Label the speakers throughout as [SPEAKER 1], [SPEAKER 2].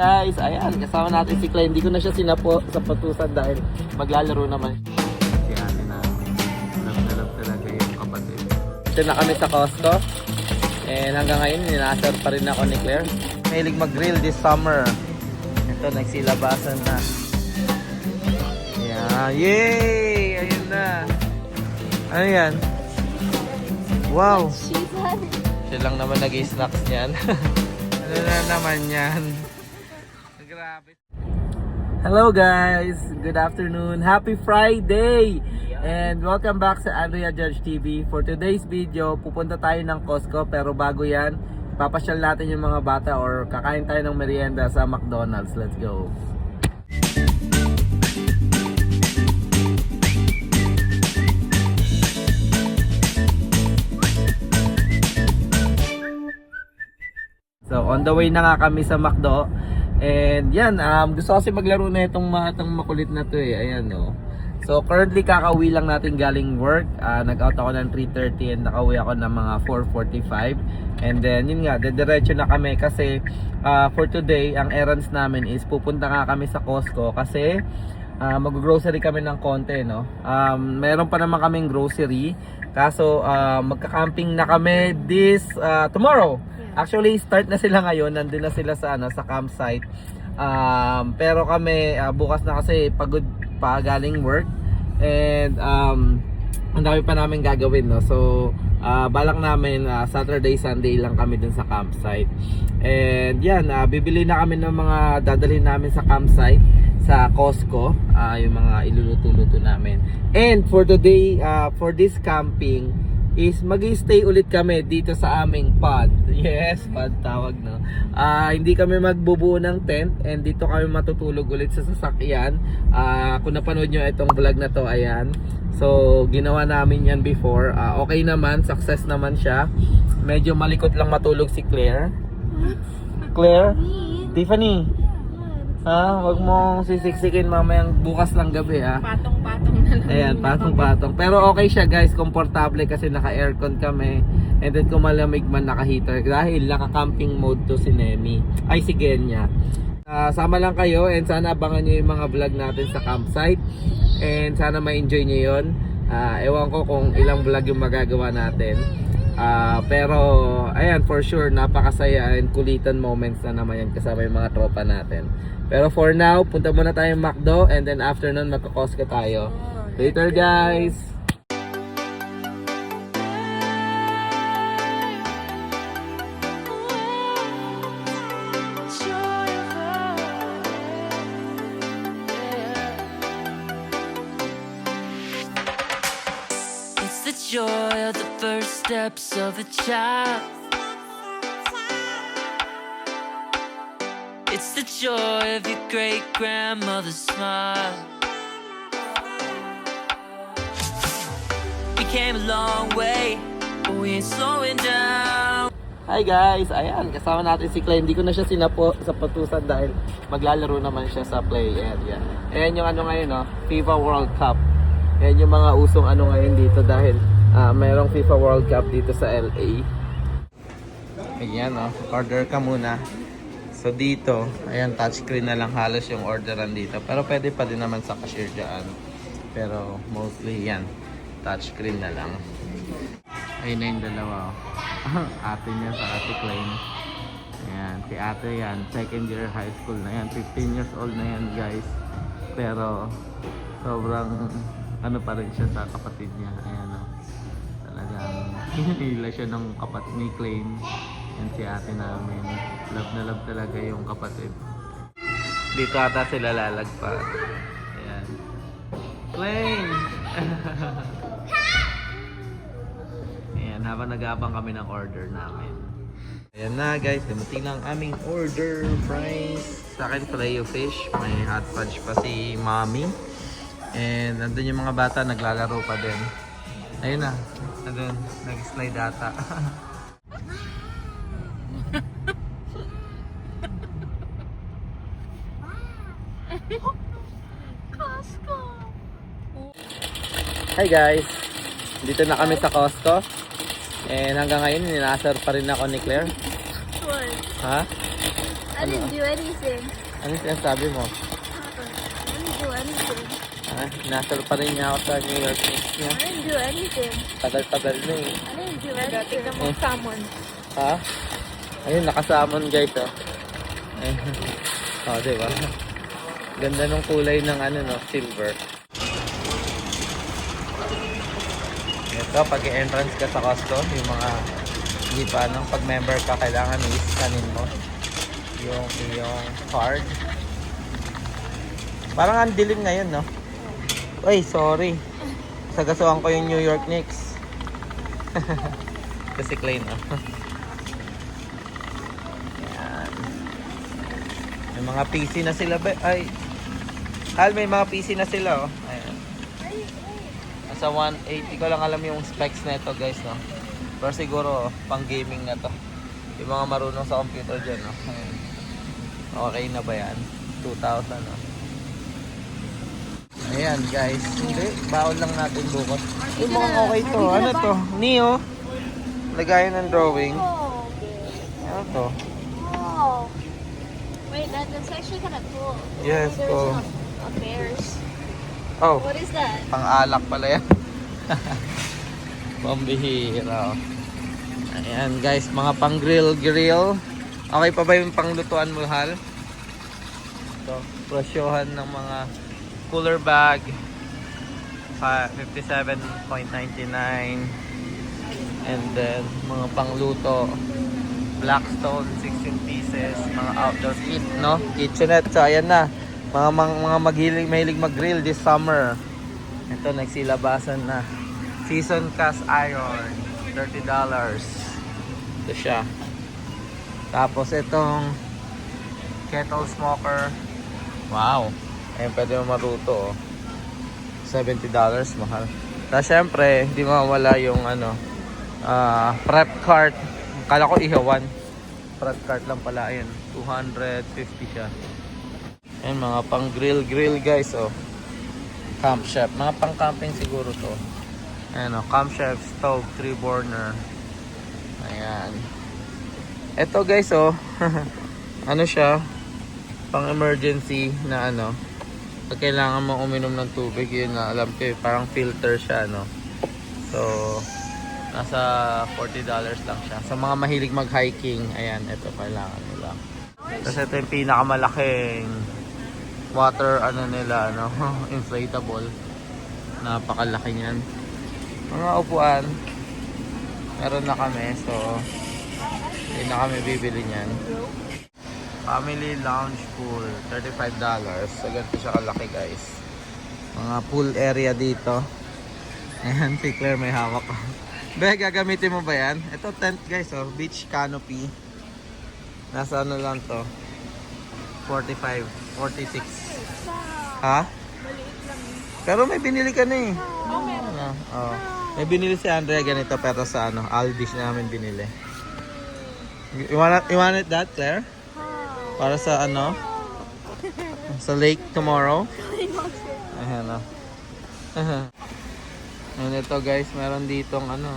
[SPEAKER 1] Guys, ayan, kasama natin si Clay. Hindi ko na siya sinapo sa patusan dahil maglalaro naman. Si ate namin. Love na love talaga yung kapatid. Ito na kami sa Costco. And hanggang ngayon, ninasar pa rin ako ni Claire. Mahilig mag-grill this summer. Ito, nagsilabasan na. Ayan, yay! Ayun na. Ano yan? Wow! Siya lang naman nag-i-snacks niyan. Ano na naman yan? Grabe. Hello guys! Good afternoon! Happy Friday! And welcome back sa Andrea Judge TV. For today's video, pupunta tayo ng Costco. Pero bago yan, papasyal natin yung mga bata or kakain tayo ng merienda sa McDonald's. Let's go! So on the way na nga kami sa McDo. And yan, gusto kasi maglaro na itong matang makulit na to eh. Ayan no. So currently kakauwi lang natin galing work. Nag-out ako ng 3:30 and nakauwi ako ng mga 4:45. And then yun nga, dediretso na kami kasi for today, ang errands namin is pupunta nga kami sa Costco kasi mag-grocery kami ng konti no. Meron pa naman kaming grocery. Kaso magka-camping na kami this tomorrow. Actually, start na sila ngayon. Nandun na sila sa sa campsite. Pero kami bukas na kasi pagod pa galing work. And ang dami pa namin gagawin no. So balak namin Saturday, Sunday lang kami dun sa campsite. And yan, bibili na kami ng mga dadalhin namin sa campsite sa Costco, yung mga iluluto-luto namin. And for today, for this camping is mag-stay ulit kami dito sa aming pod. Yes, pod tawag no. Hindi kami magbubuo ng tent and dito kami matutulog ulit sa sasakyan. Kung napanood nyo itong vlog na to, ayan. So, ginawa namin yan before. Okay naman, success naman siya. Medyo malikot lang matulog si Claire. Claire? Tiffany? Wag mong sisiksikin mamayang bukas ng gabi
[SPEAKER 2] Patong-patong na lang.
[SPEAKER 1] Ayan, patong-patong. Pero okay siya guys, komportable kasi naka-aircon kami. And then kung malamig man naka-heater dahil naka-camping mode to si Nemi. Ay, si Genya. Sama lang kayo and sana abangan nyo yung mga vlog natin sa campsite. And sana ma-enjoy nyo yun. Ewan ko kung ilang vlog yung magagawa natin. Pero ayan, for sure napakasaya and kulitan moments na naman yan kasama yung mga tropa natin. Pero for now, punta muna tayo McDo and then after nun magka-Costco tayo. Later guys!
[SPEAKER 3] It's the joy of the first steps of a child. It's the joy of your great-grandmother's smile. We came a long way, but we ain't slowing down.
[SPEAKER 1] Hi guys! Ayan, kasama natin si Clay. Hindi ko na siya sinapo sa patusan dahil maglalaro naman siya sa play area. Ayan yung ano ngayon no, FIFA World Cup. Ayan yung mga usong ano ngayon dito dahil mayroong FIFA World Cup dito sa LA. Ayan no, order ka muna. So dito, ayan, touchscreen na lang halos yung orderan dito. Pero pwede pa din naman sa cashier dyan. Pero mostly yan, touchscreen na lang. Ayun na yung dalawa. Ate niya sa ate Clay. Ayan, si ate yan, second year high school na yan. 15 years old na yan guys. Pero sobrang ano pa rin siya sa kapatid niya. Ayan o. Talagang hinila siya ng kapatid ni Clay. Yan si ate namin. Love na love talaga yung kapatid. Dito ata sila lalagpas. Ayan. Clay! Ayan, habang nag-aabang kami ng order namin. Ayan na guys, dumating na ang aming order. Fries. Sa akin, filet fish. May hot fudge pa si mommy. And nandun yung mga bata, naglalaro pa din. Ayun na. Nandun, nag-slide ata.
[SPEAKER 2] Costco!
[SPEAKER 1] Hi guys! Dito na kami sa Costco. And hanggang ngayon, ninasar pa rin ako ni Claire.
[SPEAKER 2] What?
[SPEAKER 1] Ha?
[SPEAKER 2] I didn't do anything.
[SPEAKER 1] Ano sinasabi mo?
[SPEAKER 2] I didn't do anything.
[SPEAKER 1] Nasal pa rin niya ako sa New York Knicks niya.
[SPEAKER 2] I didn't do anything.
[SPEAKER 1] Tagal-tagal na eh.
[SPEAKER 2] I didn't do
[SPEAKER 4] Dati
[SPEAKER 2] anything.
[SPEAKER 4] ka mong salmon.
[SPEAKER 1] Ha? Ayun, nakasamon guys oh. Ayun. Oh, diba? Ganda nung kulay ng ano no, silver. Ito, pag entrance ka sa Costco, yung mga hindi pa nang pag member ka, kailangan i-scanin mo yung iyong card. Parang ang dilim ngayon, no? Uy, sorry. Sagasuhan ko yung New York Knicks. Kasi Clay, no? Yan. May mga PC na sila, ay. Hal, may mga PC na sila, oh. Ayan. Nasa 180 ko lang alam yung specs na ito, guys, no? Pero siguro, pang gaming na to. Yung mga marunong sa computer dyan, no? Ayan. Okay na ba yan? 2,000, no? Ayan, guys. Hindi, baon lang natin bukas. Yung mga okay to. Ano to? Neo. Lagayan ng drawing.
[SPEAKER 2] Oh,
[SPEAKER 1] Ano to?
[SPEAKER 2] oh. Wait, that's actually kind of cool.
[SPEAKER 1] Yes,
[SPEAKER 2] There's
[SPEAKER 1] cool.
[SPEAKER 2] a bears.
[SPEAKER 1] Oh,
[SPEAKER 2] What is that?
[SPEAKER 1] pang-alak pala yan. Pambihira. Oh. Ayan, guys. Mga pang-grill. Okay pa ba yung panglutuan mo, Hal? Ito, presyohan ng mga cooler bag 57.99, and then mga pangluto Blackstone 16 pieces, mga outdoor kit, no? Kitchenette. So ayan na, mga mahilig mag-grill this summer. Ito, nagsilabasan na. Season cast iron, $30. Ito siya. Tapos itong kettle smoker, wow, ayun, pwede mo maruto, oh. $70, mahal. Tapos syempre, hindi mawala yung ano, prep cart. Kala ko ihawan. Prep cart lang pala, ayun, 250 siya. Ayun, mga pang grill guys, oh. Camp chef, mga pang camping siguro to. Ayun, oh, camp chef stove 3 burner. Ayan. Ito guys, oh. Ano siya, pang emergency na ano, pag kailangan mo uminom ng tubig, yun na alam ko, parang filter siya, no? So nasa $40 lang siya sa mga mahilig mag hiking. Ayan, ito kailangan nila. Tapos ito yung pinakamalaking water ano nila, no? Inflatable, napakalaki niyan. Mga upuan meron na kami, so hindi na kami bibili niyan. Family lounge pool, $35. So, ganito siya kalaki, guys. Mga pool area dito. Ayan, si Claire may hawak. Be, gagamitin mo ba yan? Ito tent, guys, oh. Beach canopy. Nasa ano lang to? 45, 46. Ha? Pero may binili ka na eh. Oh. May binili si Andrea ganito, pero sa ano, Aldi's na namin binili. You want it that, Claire? Para sa ano? Sa lake tomorrow? Ayan o. And ito guys, meron ditong ano.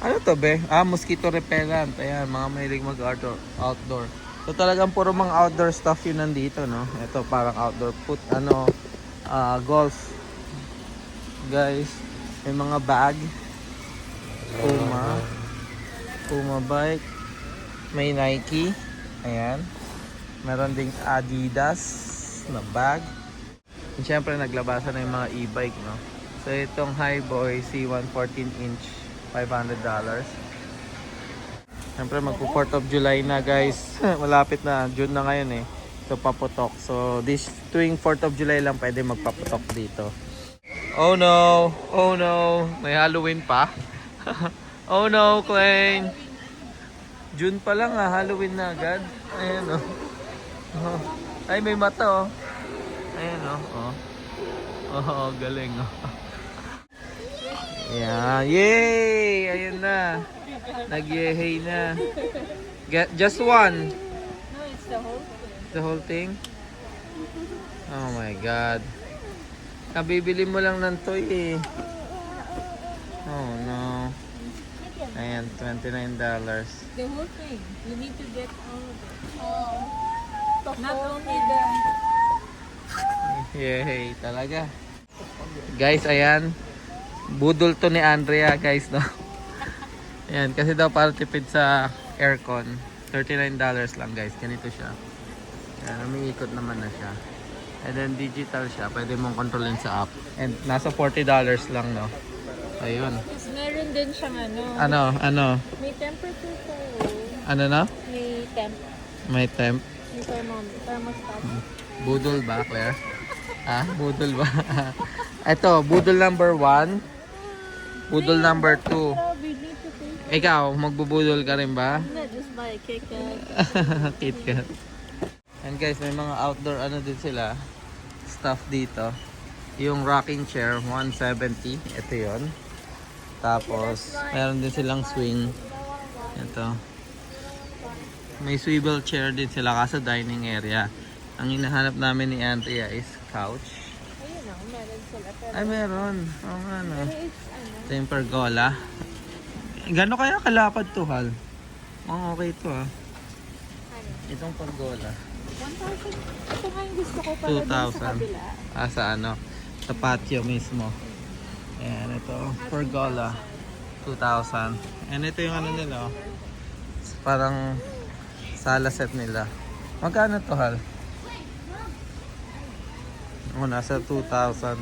[SPEAKER 1] Ano to be? Mosquito repellent. Ayan, mga mahilig mag-outdoor. So talagang puro mga outdoor stuff yun nandito, no? Ito parang outdoor golf. Guys, may mga bag. Puma bike. May Nike. Ayan. Meron ding Adidas na bag. And syempre naglabasan na yung mga e-bike, no? So itong Highboy C1 14-inch, $500. Syempre magpo 4th of July na, guys. Malapit na, June na ngayon eh. So paputok. So this tuwing 4th of July lang pwede magpaputok dito. Oh no, may Halloween pa. Oh no, Klein. June pa lang, Halloween na agad. Ayan oh. Oh. Ay, may mata oh. Ayan oh. Oh, galing oh. Yeah, yay! Ayan na. Nag-yehey na. Just one.
[SPEAKER 4] No, it's the whole thing.
[SPEAKER 1] The whole thing? Oh my God. Kabibili mo lang ng toy eh. Oh no. Ayan, $29.
[SPEAKER 4] The whole thing. You need to get all of it.
[SPEAKER 2] Oh. the
[SPEAKER 4] Not
[SPEAKER 2] whole
[SPEAKER 4] only the...
[SPEAKER 1] Yay, talaga. Guys, ayan. Budol to ni Andrea, guys, no? Ayan, kasi daw para tipid sa aircon. $39 lang, guys. Ganito siya. Ayan, umiikot naman na siya. And then digital siya. Pwede mong kontrolin sa app. And nasa $40 lang, no? Ayun.
[SPEAKER 4] Tapos meron din siyang ano.
[SPEAKER 1] Ano?
[SPEAKER 4] May temperature po.
[SPEAKER 1] Ano na?
[SPEAKER 4] May temp.
[SPEAKER 1] May temp.
[SPEAKER 4] May thermostat.
[SPEAKER 1] Budol ba, Claire? Budol ba? Ito, budol number 1. Budol number 2.
[SPEAKER 4] We need to take
[SPEAKER 1] Ikaw, magbubudol ka rin ba?
[SPEAKER 4] na just buy a KitKat.
[SPEAKER 1] KitKat. And guys, may mga outdoor ano din sila. Stuff dito. Yung rocking chair, 170. Ito yon. Tapos, meron din silang swing. Ito. May swivel chair din sila kasi dining area. Ang hinahanap namin ni Andrea is couch.
[SPEAKER 4] Ayun ako, meron sila. Pero,
[SPEAKER 1] Ay, meron. Oo nga, no.
[SPEAKER 4] pero it's ano.
[SPEAKER 1] Ito yung pergola. Gano'n kaya kalapad to, Hal? Okay to, ha.
[SPEAKER 4] Ano?
[SPEAKER 1] Itong pergola.
[SPEAKER 4] 1,000. Ito nga yung gusto ko pala dun sa
[SPEAKER 1] 2,000.
[SPEAKER 4] kabila.
[SPEAKER 1] Sa ano? Sa patio mismo. Ayan, ito. Pergola. 2,000. And ito yung ano nila, oh. Parang sala set nila. Magkano to, Hal? Nasa 2,000.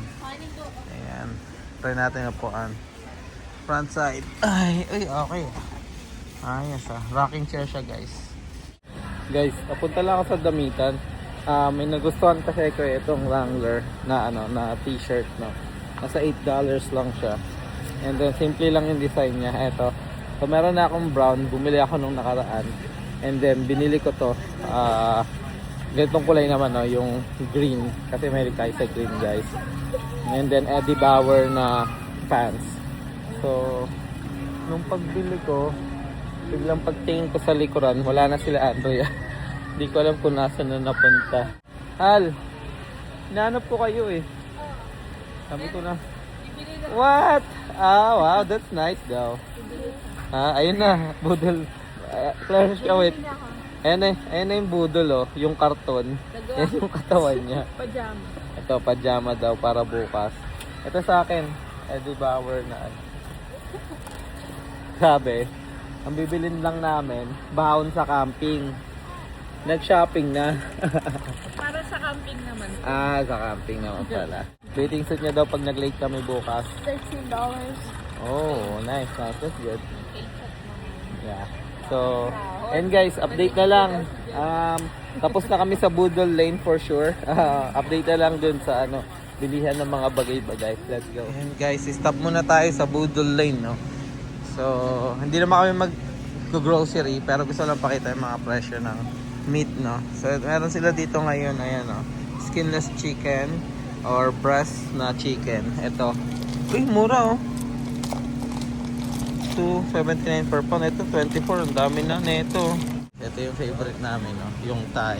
[SPEAKER 1] Ayan. Try natin ang upuan. Front side. Ay, okay. Ayos, rocking chair siya, guys. Guys, papunta lang ako sa damitan. May nagustuhan kasi ko itong Wrangler na na t-shirt, no. Nasa $8 lang siya. And then simple lang yung design niya. Ito. So meron na akong brown, bumili ako nung nakaraan. And then binili ko to. Ganitong kulay naman, no, yung green kasi may tayo sa green, guys. And then Eddie Bauer na pants. So nung pagbili ko, biglang pagtingin ko sa likuran, wala na sila Andrea. Hindi ko alam kung nasa na napunta. Hal, hinahanap ko kayo eh. Sabi ko na, what? Wow, that's nice daw. Ayun na, budol. Claire, wait. Ayan na yung budol, oh. Yung karton. Yan yung katawan niya.
[SPEAKER 4] Pajama.
[SPEAKER 1] Ito, pajama daw para bukas. Ito sa akin, Eddie Bauer na ano. Sabi, ang bibilin lang namin, baon sa camping. Nag-shopping na.
[SPEAKER 4] Para sa camping naman.
[SPEAKER 1] Sa camping naman pala. Waiting suit niya daw pag nag-late kami bukas.
[SPEAKER 2] $13.
[SPEAKER 1] Oh, nice. That's good. Yeah. So, and guys, update na lang. Tapos na kami sa Budol Lane for sure. Update na lang dun sa bilihan ng mga bagay-bagay. Let's go. And guys, stop muna tayo sa Budol Lane, no. So, hindi naman kami mag-grocery, pero gusto lang pakita yung mga presyo ng meat, no. So, meron sila dito ngayon, ayan, no. Skinless chicken or breast na chicken. Ito. Uy, mura, oh. $2.79 per pound. Ito, 24. Ang dami na nito. Ito yung favorite namin, no? Yung Thai.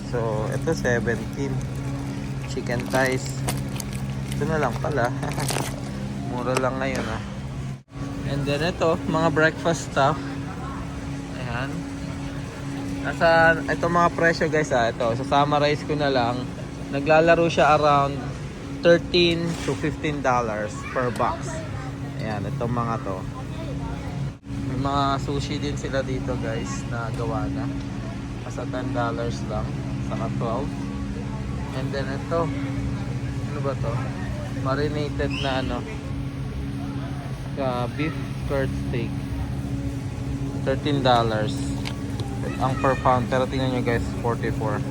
[SPEAKER 1] So, ito 17. Chicken thighs. Ito na lang pala. Mura lang ngayon, no? And then ito, mga breakfast stuff. Ayan. Ito mga presyo, guys, Ito, summarize ko na lang. Naglalaro siya around $13 to $15 per box. Ayan, itong mga to. May mga sushi din sila dito, guys, na gawa na. Nasa $10 lang. Saka 12. And then ito. Ano ba to? Marinated na beef curd steak. $13 ang per pound. Pero tingnan nyo, guys, 44.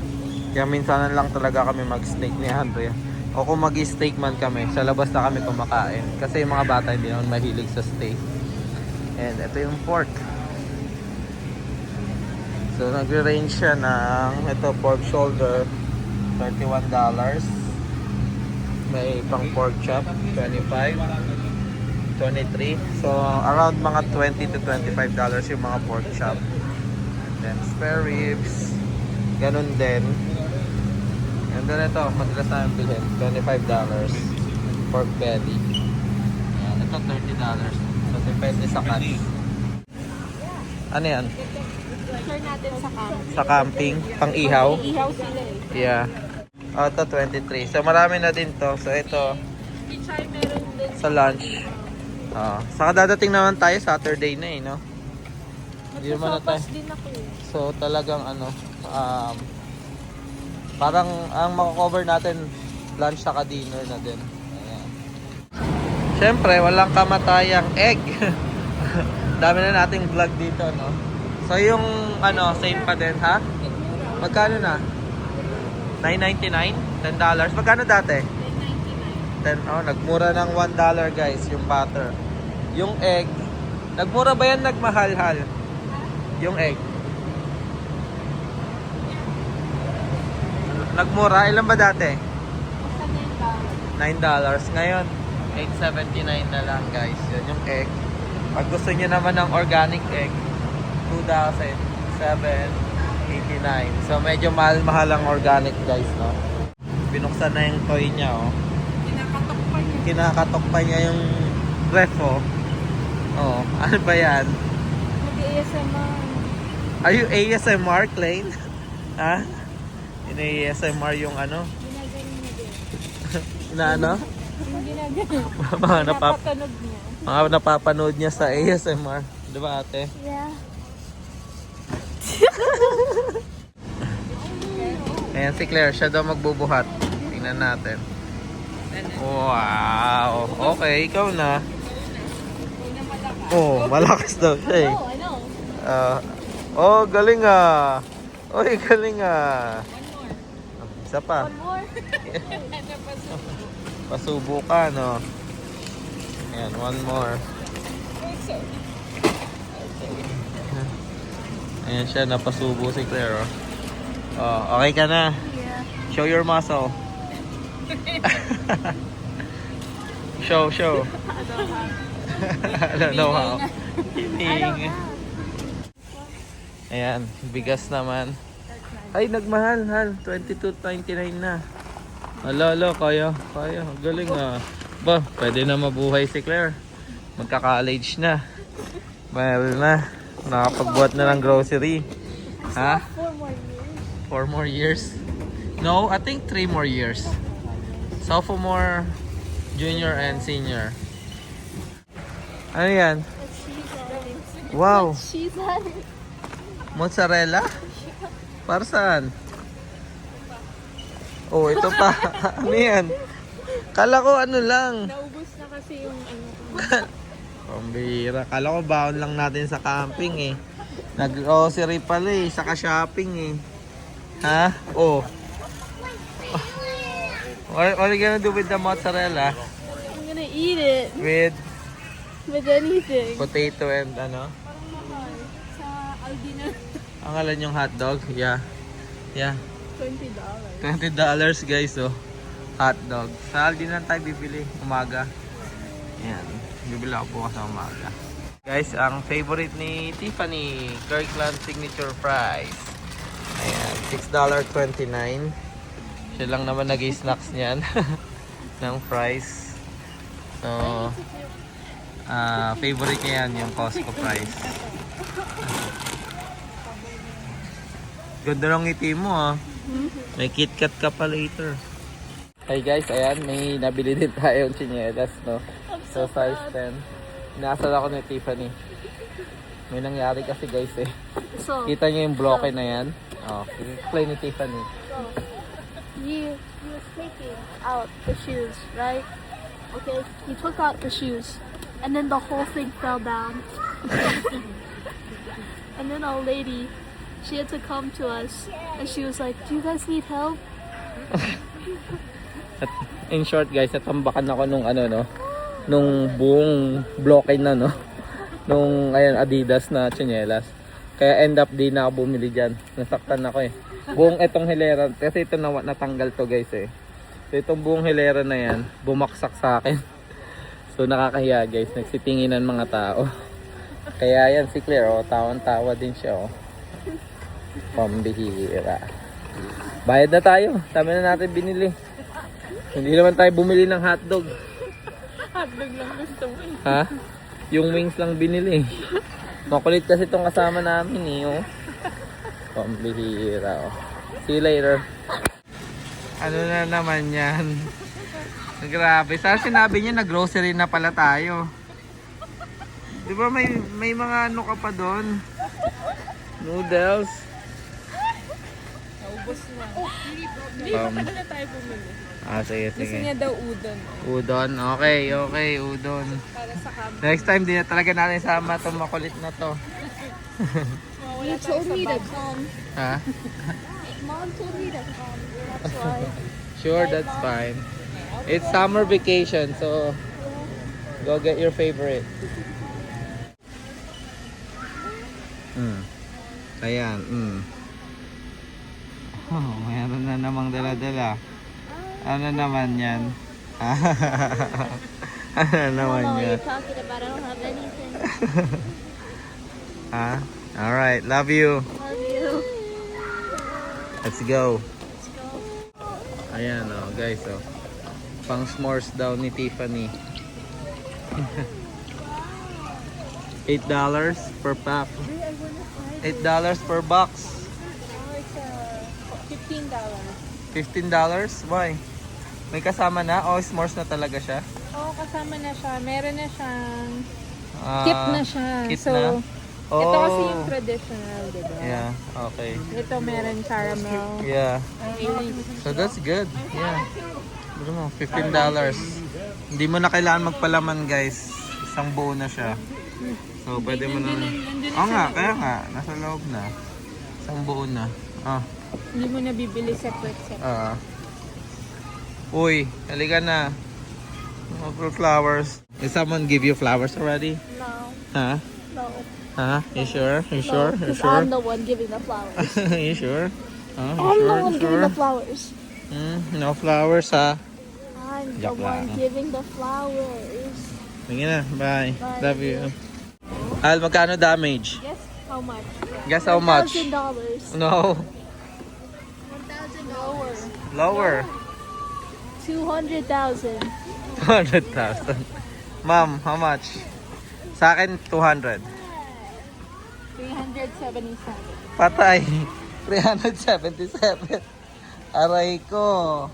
[SPEAKER 1] Kaya minsan lang talaga kami mag-steak ni Andrea. O kung mag-steak man kami, sa labas na kami kumakain. Kasi yung mga bata hindi naman mahilig sa steak. And ito yung pork. So nagre-range siya ng pork shoulder, $31. May pang pork chop, 25, 23. So around mga $20 to $25 yung mga pork chop. Then spare ribs, ganun din. And then ito, madalas namin bilhin, $25 pork belly. Ayan, ito $30. So depende sa cuts. Ano yan?
[SPEAKER 2] Share natin sa camping.
[SPEAKER 1] Sa camping, pang ihaw.
[SPEAKER 2] Ihaw sila eh.
[SPEAKER 1] Yeah. Ito 23. So marami na din to. So ito
[SPEAKER 2] Pichay meron din.
[SPEAKER 1] sa lunch. Saka dadating naman tayo Saturday na eh, no? Hindi naman na tayo.
[SPEAKER 2] Magsasopas din ako eh.
[SPEAKER 1] So talagang ano, parang ang mako-cover natin lunch saka dinner na din. Ayan. Siyempre, walang kamatayang egg. Dami na nating vlog dito, no? So yung ano, same pa din, ha? Magkano na? $9.99? $10? Magkano dati? Nagmura ng $1 guys, yung butter. Yung egg, nagmura ba yan, nagmahal-hal? Yung egg. Nagmura, ilan ba dati? $9. Ngayon, $8.79 na lang guys. Yan yung egg. Pag gusto nyo naman ng organic egg, $2,789. So medyo mahal-mahal ang organic guys, no? Binuksan na yung toy niya, oh. Kinakatok pa niya yung ref, oh. Oh, ano ba yan?
[SPEAKER 2] Mag-ASMR.
[SPEAKER 1] Are you ASMR, Klein? Ha? Ina-ASMR yung ano?
[SPEAKER 2] Ginagaling niya din.
[SPEAKER 1] Na ano?
[SPEAKER 2] Yung ginagaling.
[SPEAKER 1] Napapanood
[SPEAKER 2] niya.
[SPEAKER 1] Mga napapanood niya sa ASMR. Di ba ate?
[SPEAKER 2] Yeah.
[SPEAKER 1] Ayan si Claire, siya daw magbubuhat. Tingnan natin. Wow! Okay, ikaw na. Oh, malakas daw siya eh.
[SPEAKER 2] Oh, I know.
[SPEAKER 1] Oh, galing ah. Oy, galing ah. Isa pa.
[SPEAKER 2] One more.
[SPEAKER 1] Pasubo ka, no? Ayan, one more. Ayan siya, napasubo si Claire, oh. Oh, okay ka na?
[SPEAKER 2] Yeah.
[SPEAKER 1] Show your muscle. show. I don't know how. Hining. Ayan, bigas naman. Ay, nagmahal, hal. $22.99 na. Ala, kaya. Galing ah. Ba, pwede na mabuhay si Claire. Magka-college na. Well na. Nakapagbuhat na ng grocery. Ha? 4 more years? No, I think 3 more years. Sophomore, junior, and senior. Ano yan? Wow!
[SPEAKER 2] She's on it.
[SPEAKER 1] Mozzarella? Para saan? Oh, ito pa. Ano yan? Kala ko ano lang.
[SPEAKER 2] Naubos na kasi yung ano.
[SPEAKER 1] Pambira. Kala ko baon lang natin sa camping eh. Nag-grocery pala eh. Saka shopping eh. Ha? Oh. What are you gonna do with the mozzarella?
[SPEAKER 2] I'm gonna eat it
[SPEAKER 1] With
[SPEAKER 2] anything.
[SPEAKER 1] potato and ano?
[SPEAKER 2] Sa Aldi na
[SPEAKER 1] Ang alam yung hotdog? Yeah.
[SPEAKER 2] $20.
[SPEAKER 1] $20 guys, oh. Hotdog. Sa Aldi na tayo bibili umaga. Yan. Bibili ako bukas sa umaga. Guys, ang favorite ni Tiffany, Kirkland Signature Fries. Ayan, $6.29. Siya lang naman nag-snacks niyan ng fries. So, favorite niya yan, yung Costco fries. Ganda ng ngiti mo, ah. May KitKat ka pa later. Hey guys, ayan, may nabili din tayong tsinelas, no? So, size 10. Inasal ako ni Tiffany. May nangyari kasi guys eh.
[SPEAKER 2] So,
[SPEAKER 1] Kita niyo yung bloke na yan? Oh, explain ni Tiffany.
[SPEAKER 2] he was taking out the shoes, right? Okay, he took out the shoes, and then the whole thing fell down. And then our lady, she had to come to us, and she was like, "Do you guys need help?"
[SPEAKER 1] At in short guys, natambakan ako nung ano no, nung buong bloke na no, nung ayan Adidas na tsinelas. Kaya end up di na ako bumili dyan. Nasaktan ako eh. Buong etong hilera, kasi ito natanggal to guys eh. So itong buong hilera na yan, bumaksak sa akin. So nakakahiya guys, nagsitinginan mga tao. Kaya yan si Claire, oh, tawan-tawa din siya oh. Pambihira. Bayad na tayo, dami na natin binili. Hindi naman tayo bumili ng hotdog.
[SPEAKER 2] Hotdog lang gusto mo.
[SPEAKER 1] Ha? Yung wings lang binili. Makulit kasi itong kasama namin eh. Oh. Pambihira, oh. See you later. Ano na naman yan? Grabe. Saan sinabi niya na grocery na pala tayo? Di ba may mga ano ka pa doon? Noodles.
[SPEAKER 4] Naubos na. Hindi pa pala tayo bumili.
[SPEAKER 1] Sige,
[SPEAKER 4] Gusto
[SPEAKER 1] sige.
[SPEAKER 4] niya daw udon.
[SPEAKER 1] Udon. Okay, udon.
[SPEAKER 4] Para sa camping.
[SPEAKER 1] Next time, di na talaga natin sama itong makulit na to.
[SPEAKER 2] You told me to come.
[SPEAKER 1] Ha?
[SPEAKER 2] Mom told me to come. That's why.
[SPEAKER 1] Sure, that's fine. It's summer vacation, so go get your favorite. Ayan, Oh, mayroon na namang dala-dala. Ano naman yan? Ano
[SPEAKER 2] I don't
[SPEAKER 1] naman
[SPEAKER 2] know what
[SPEAKER 1] yan?
[SPEAKER 2] you're talking about. I don't have anything.
[SPEAKER 1] Ha? Alright, love you.
[SPEAKER 2] Love you.
[SPEAKER 1] Let's go.
[SPEAKER 2] Let's go.
[SPEAKER 1] Ayan, guys, pang s'mores daw ni Tiffany. $8 per pack. $8 per box.
[SPEAKER 4] It's $15.
[SPEAKER 1] $15? Why? May kasama na? O s'mores na talaga siya?
[SPEAKER 4] Oo, kasama na siya. Meron na siyang
[SPEAKER 1] Ah,
[SPEAKER 4] kit na siya.
[SPEAKER 1] kit
[SPEAKER 4] So,
[SPEAKER 1] na? Oh.
[SPEAKER 4] ito kasi yung traditional, diba?
[SPEAKER 1] Yeah, okay.
[SPEAKER 4] Ito meron caramel.
[SPEAKER 1] Yeah.
[SPEAKER 4] Airy.
[SPEAKER 1] So that's good. Yeah. Ano mo, $15. Hindi mo na kailangan magpalaman, guys. Isang buo na siya. So pwede mo na. Oo nga, kaya nga. Nasa loob na. Isang buo na.
[SPEAKER 4] Hindi mo na bibili separate.
[SPEAKER 1] Uy, halika na. For flowers. Did someone give you flowers already?
[SPEAKER 2] No.
[SPEAKER 1] Huh?
[SPEAKER 2] No.
[SPEAKER 1] Huh? You sure? You sure? You
[SPEAKER 2] Because
[SPEAKER 1] sure?
[SPEAKER 2] I'm the one giving the flowers.
[SPEAKER 1] You sure? Huh? You
[SPEAKER 2] I'm the
[SPEAKER 1] sure?
[SPEAKER 2] one
[SPEAKER 1] You
[SPEAKER 2] giving
[SPEAKER 1] sure?
[SPEAKER 2] the flowers.
[SPEAKER 1] No flowers, ha?
[SPEAKER 2] I'm the
[SPEAKER 1] Joke
[SPEAKER 2] one
[SPEAKER 1] lang.
[SPEAKER 2] giving the flowers.
[SPEAKER 1] Sige na. Bye.
[SPEAKER 2] Bye.
[SPEAKER 1] Love you. Al, magkano damage?
[SPEAKER 2] Guess how much?
[SPEAKER 1] Guess how much?
[SPEAKER 2] $1,000.
[SPEAKER 1] No.
[SPEAKER 2] $1,000 lower.
[SPEAKER 1] Lower.
[SPEAKER 2] 200,000.
[SPEAKER 1] 200,000. Ma'am, how much? Sa akin, 200.
[SPEAKER 4] 377.
[SPEAKER 1] Patay. 377. Aray ko.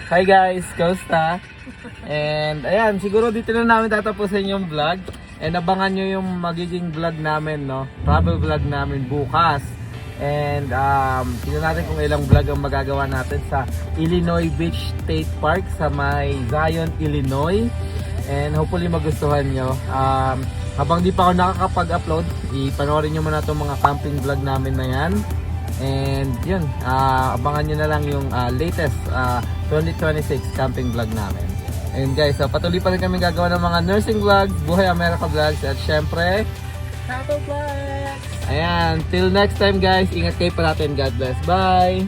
[SPEAKER 1] Hi guys, Costa. And ayan, siguro dito na namin tatapusin yung vlog. And abangan nyo yung magiging vlog namin, no? Travel vlog namin bukas. And tingnan natin kung ilang vlog ang magagawa natin sa Illinois Beach State Park sa may Zion, Illinois. And hopefully magustuhan nyo. Habang di pa ako nakakapag-upload, ipanoorin nyo muna itong mga camping vlog namin na yan. And yun, abangan nyo na lang yung latest 2026 camping vlog namin. And guys, patuloy pa rin kami gagawa ng mga nursing vlogs, Buhay America vlogs, at syempre,
[SPEAKER 4] Travel vlog!
[SPEAKER 1] ayan, till next time guys, ingat kayo parati and God bless. Bye!